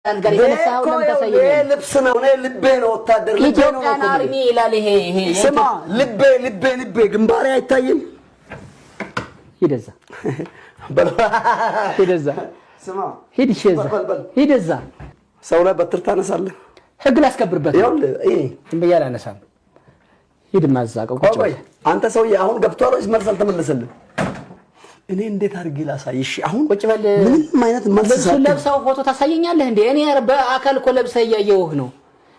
አንገር የተነሳው ለምታሳየኝ ልብስ ነው ልቤ ነው ወታደር ልቤ ነው ኢትዮጵያን አርሚ ይላል ይሄ ስማ ልቤ ግንባሬ አይታይም ሂደዛ ስማ ሂደዛ ሰው ላይ በትር ታነሳለህ ህግ ላስከብርበት እንበያላ ነሳም ሂድ ማዛቀው ቁጭ አንተ ሰውዬ አሁን ገብቷል ወይስ መልስ አልተመለሰልህ እኔ እንዴት አድርጌ ላሳይሽ አሁን ቁጭ በል ምንም አይነት መልስ ለብሰው ፎቶ ታሳየኛለህ እንዴ እኔ በአካል እኮ ለብሰህ ያየውህ ነው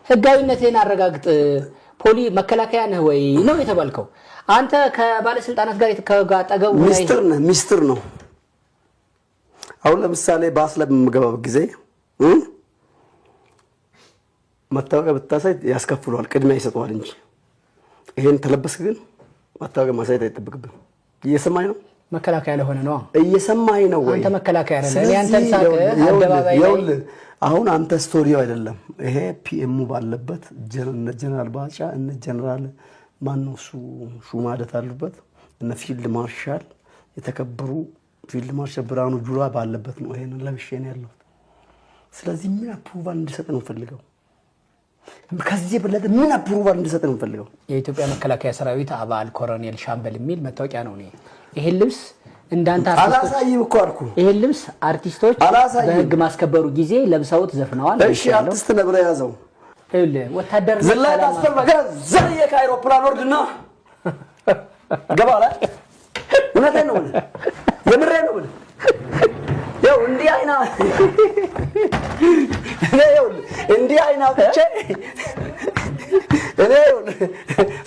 ህጋዊነቴን አረጋግጥ ፖሊ መከላከያ ነህ ወይ ነው የተባልከው አንተ ከባለስልጣናት ጋር የተከጋጠገው ሚስጥር ነው አሁን ለምሳሌ ባስለብ መገባብ ጊዜ መታወቂያ ብታሳይ ያስከፍሏል ቅድሚያ ይሰጣዋል እንጂ ይሄን ተለበስክ ግን መታወቂያ ማሳየት አይጠብቅብህም እየሰማኝ ነው መከላከያ ለሆነ ነው እየሰማኝ ነው ወይ አንተ መከላከያ ነህ እኔ አንተን ሳቀ አደባባይ ላይ አሁን አንተ ስቶሪው አይደለም ይሄ ፒኤም ባለበት ጀነራል ባጫ እነ ጀነራል ማንሱ ሹማደት አሉበት እነ ፊልድ ማርሻል የተከበሩ ፊልድ ማርሻል ብራኑ ጁላ ባለበት ነው ይሄን ለብሼ ነው ያለው ስለዚህ ምን አፕሩቫል እንድሰጥ ነው ፈልገው ከዚህ በለደ ምን አፕሩቫል እንድሰጥ ነው ፈልገው የኢትዮጵያ መከላከያ ሰራዊት አባል ኮሎኔል ሻምበል የሚል መታወቂያ ነው ነው ይሄ ልብስ እንዳንተ አላሳይም እኮ አልኩ ይሄ ልብስ አርቲስቶች በህግ ማስከበሩ ጊዜ ለብሰውት ዘፍነዋል እሺ አርቲስት ነብረ ያዘው እለ ወታደር ዘላታ አስተርበጋ ዘየ ከአይሮፕላን ወርድና ገባላ እውነቴ ነው የምሬ ነው ያው እንዲህ አይና ብቻ እኔ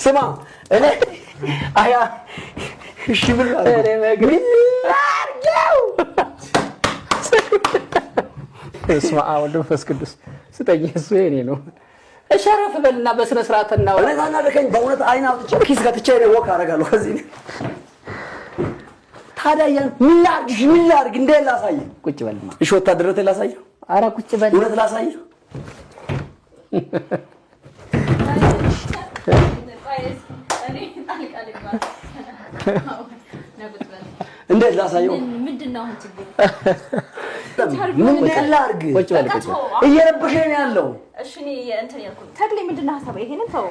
ስማ እኔ አያ እሺ ምን አርገው እስማ አውልዶ ፈስቅዱስ ስጠኝ እሱ የኔ ነው እሸረፍ በልና በስነ ስርዓትና እኔ ታናደከኝ በእውነት አይና ብቻ ኪስ ጋትቼ ነው ወክ አረጋለሁ ከዚህ ታዲያ ምን ላርግ እንዴ ላሳይ ቁጭ በልማ እሺ ወታደረቴ ላሳይ አረ ቁጭ በል እውነት ላሳይ እንዴ ላሳየው ምንድነው አንቺ ምን ላርግ ቁጭ በል እየረበሸኝ ያለው እሺ እኔ እንትን ያልኩት ተክሌ ምንድነው ሐሳብ ይሄንን ተው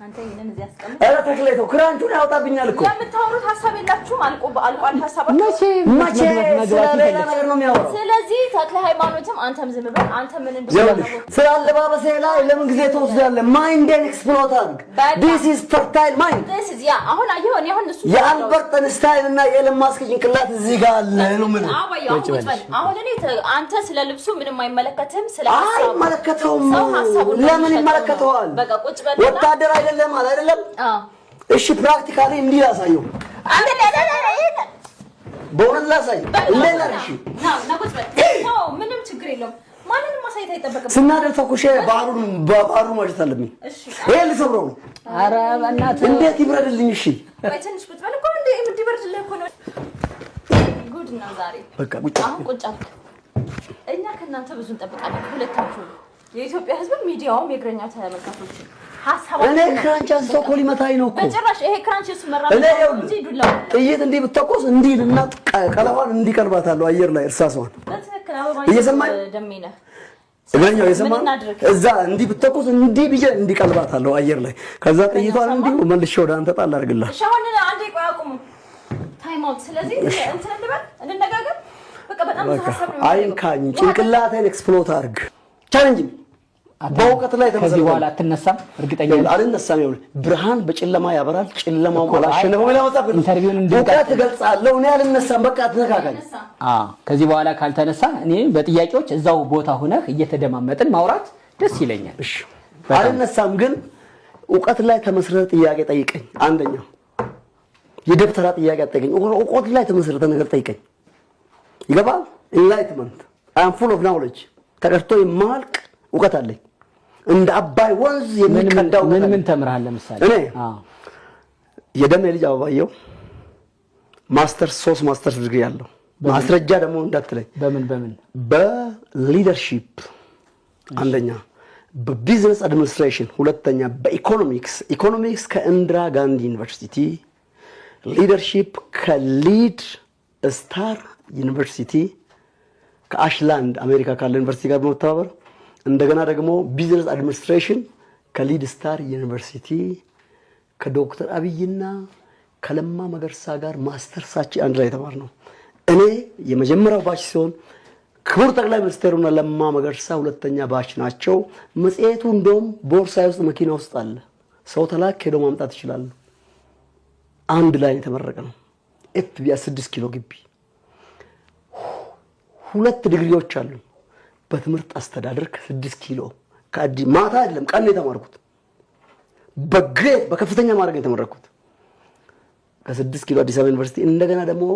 አንተ ይሄንን እዚህ አስቀምጥ አረ ተክሌተው ክራንቹን ያወጣብኛል እኮ የምታወሩት ሐሳብ የላችሁም አልቋል ሐሳባችሁ መቼ ስለሌላ ነገር ነው የሚያወራው ስለዚህ ተክለ ሃይማኖትም አንተም ዝም በል አንተ ምን እንደሆነ ስላለባበሴ ላይ ለምን ጊዜ ተወስዳለህ ማይንድን ኤክስፕሎት አድርግ this is fertile mind this is አሁን አሁን እሱ የአልበርት አንስታይን እና የኤለን ማስክ ጭንቅላት እዚህ ጋር አለ ነው ምን አሁን እኔ አንተ ስለ ልብሱ ምንም አይመለከትም ስለ ሐሳቡ አይመለከተውም ለምን ይመለከተዋል በቃ ቁጭ በል ወታደር አይደለም እሺ ፕራክቲካሊ እንዲህ ያሳየው በእውነት ላሳይ እንደላርሽ ነው ምንም ችግር የለውም ማንንም ማሳየት አይጠበቅም ስናደር ተኩሼ ባሩን ማለት አለብኝ ይሄ ልሰብረው አረ በእናትህ እንዴት ይብረድልኝ እሺ በትንሽ ቁጭ በል እኮ እንዴ ምትበርድልህ እኮ ነው ጉድ ነው ዛሬ በቃ ቁጭ እኛ ከእናንተ ብዙ እንጠብቃለን ሁለታችሁ የኢትዮጵያ ህዝብ ሚዲያውም የግረኛ ተመልካቾች እኔ ክራንች አንስቶ እኮ ሊመታኝ ነው እኮ በጭራሽ ይሄ ክራንች እሱ መራው እንጂ ዱላ ጥይት እንዲህ ብትተኮስ እንዲልና ቀለዋን እንዲቀልባታለሁ አየር ላይ እርሳሷን በትክክል አበባ እየሰማኝ ደሜነ እኛው የሰማን እዛ እንዲህ ብትተኮስ እንዲህ ብዬ እንዲቀልባታለሁ አየር ላይ ከዛ ጥይቷን እንዲሁ መልሼ ወደ አንተ ጣል አድርግልህ እሺ አሁን አንዴ ቆይ አቁሙ ታይም አውት ስለዚህ እንትን እንበል እንነጋገር በቃ በጣም ተሐሳብ ነው አይንካኝ ጭንቅላቴን ኤክስፕሎት አድርግ ቻሌንጅ በእውቀት ላይ ተመሰረተ በኋላ አትነሳም እርግጠኛ አልነሳም ይኸውልህ ብርሃን በጨለማ ያበራል ጨለማው ማላሸነፈው ለማጻፍ ኢንተርቪውን እንድትቀጥ ትገልጻለህ እኔ አልነሳም በቃ ተነካካኝ ከዚህ በኋላ ካልተነሳ እኔ በጥያቄዎች እዛው ቦታ ሆነህ እየተደማመጥን ማውራት ደስ ይለኛል እሺ አልነሳም ግን እውቀት ላይ ተመስረተ ጥያቄ ጠይቀኝ አንደኛው የደብተራ ጥያቄ አጠይቀኝ እውቀት ላይ ተመስረተ ነገር ጠይቀኝ ይገባል enlightenment I am full of knowledge ተቀርቶ የማልቅ እውቀት አለኝ እንደ አባይ ወንዝ የሚቀዳው ምን ተምረሃል ለምሳሌ እኔ የደም ልጅ አባየው ማስተርስ 3 ማስተርስ ዲግሪ ያለው ማስረጃ ደግሞ እንዳትለኝ በምን በሊደርሺፕ አንደኛ በቢዝነስ አድሚኒስትሬሽን ሁለተኛ በኢኮኖሚክስ ከኢንዲራ ጋንዲ ዩኒቨርሲቲ ሊደርሺፕ ከሊድ ስታር ዩኒቨርሲቲ ከአሽላንድ አሜሪካ ካለ ዩኒቨርሲቲ ጋር በመተባበር እንደገና ደግሞ ቢዝነስ አድሚኒስትሬሽን ከሊድ ስታር ዩኒቨርሲቲ ከዶክተር አብይና ከለማ መገርሳ ጋር ማስተርሳችን አንድ ላይ የተማርነው። እኔ የመጀመሪያው ባች ሲሆን ክቡር ጠቅላይ ሚኒስትሩና ለማ መገርሳ ሁለተኛ ባች ናቸው። መጽሔቱ እንደውም ቦርሳዬ ውስጥ መኪና ውስጥ አለ። ሰው ተላክ ሄዶ ማምጣት ይችላል። አንድ ላይ የተመረቀ ነው። ኤፍቢያ 6 ኪሎ ግቢ 2 ዲግሪዎች አሉ። በትምህርት አስተዳደር ከ6 ኪሎ ማታ አይደለም ቀን ነው የተማርኩት። በግሬድ በከፍተኛ ማድረግ የተመረኩት ከ6 ኪሎ አዲስ አበባ ዩኒቨርሲቲ። እንደገና ደግሞ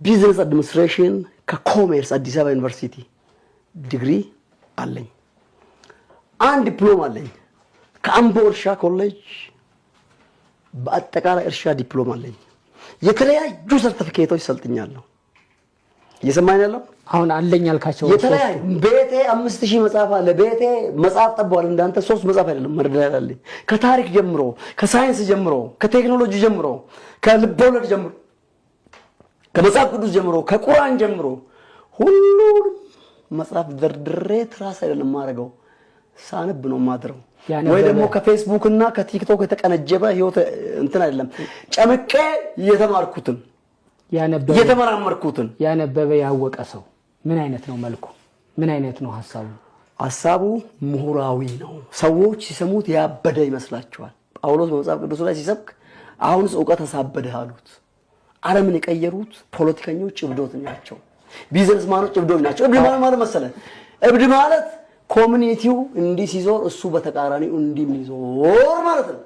ቢዝነስ አድሚኒስትሬሽን ከኮሜርስ አዲስ አበባ ዩኒቨርሲቲ ዲግሪ አለኝ። አንድ ዲፕሎማ አለኝ ከአምቦ እርሻ ኮሌጅ በአጠቃላይ እርሻ ዲፕሎማ አለኝ። የተለያዩ ሰርቲፊኬቶች ሰልጥኛለሁ። እየሰማኝ ያለው አሁን አለኝ አልካቸው የተለያዩ ቤቴ 5000 መጽሐፍ አለ። ቤቴ መጽሐፍ ጠቧል። እንዳንተ 3 መጽሐፍ አይደለም መርዳት ከታሪክ ጀምሮ ከሳይንስ ጀምሮ ከቴክኖሎጂ ጀምሮ ከልቦለድ ጀምሮ ከመጽሐፍ ቅዱስ ጀምሮ ከቁርአን ጀምሮ ሁሉንም መጽሐፍ ደርድሬ ትራስ አይደለም ማረገው ሳነብ ነው ማድረው። ወይ ደግሞ ከፌስቡክ እና ከቲክቶክ የተቀነጀበ ህይወት እንትን አይደለም ጨምቄ የተማርኩትን የተመራመርኩትን ያነበበ ያወቀ ሰው ምን አይነት ነው መልኩ? ምን አይነት ነው ሐሳቡ? ሐሳቡ ምሁራዊ ነው። ሰዎች ሲሰሙት ያበደ ይመስላቸዋል። ጳውሎስ በመጽሐፍ ቅዱስ ላይ ሲሰብክ አሁንስ ዕውቀት ተሳበደ አሉት። ዓለምን የቀየሩት ፖለቲከኞች እብዶች ናቸው። ቢዝነስማኖች እብዶች ናቸው። እብድ ማለት መሰለህ? እብድ ማለት ኮሚኒቲው እንዲህ ሲዞር እሱ በተቃራኒው እንዲህ ይዞር ማለት ነው።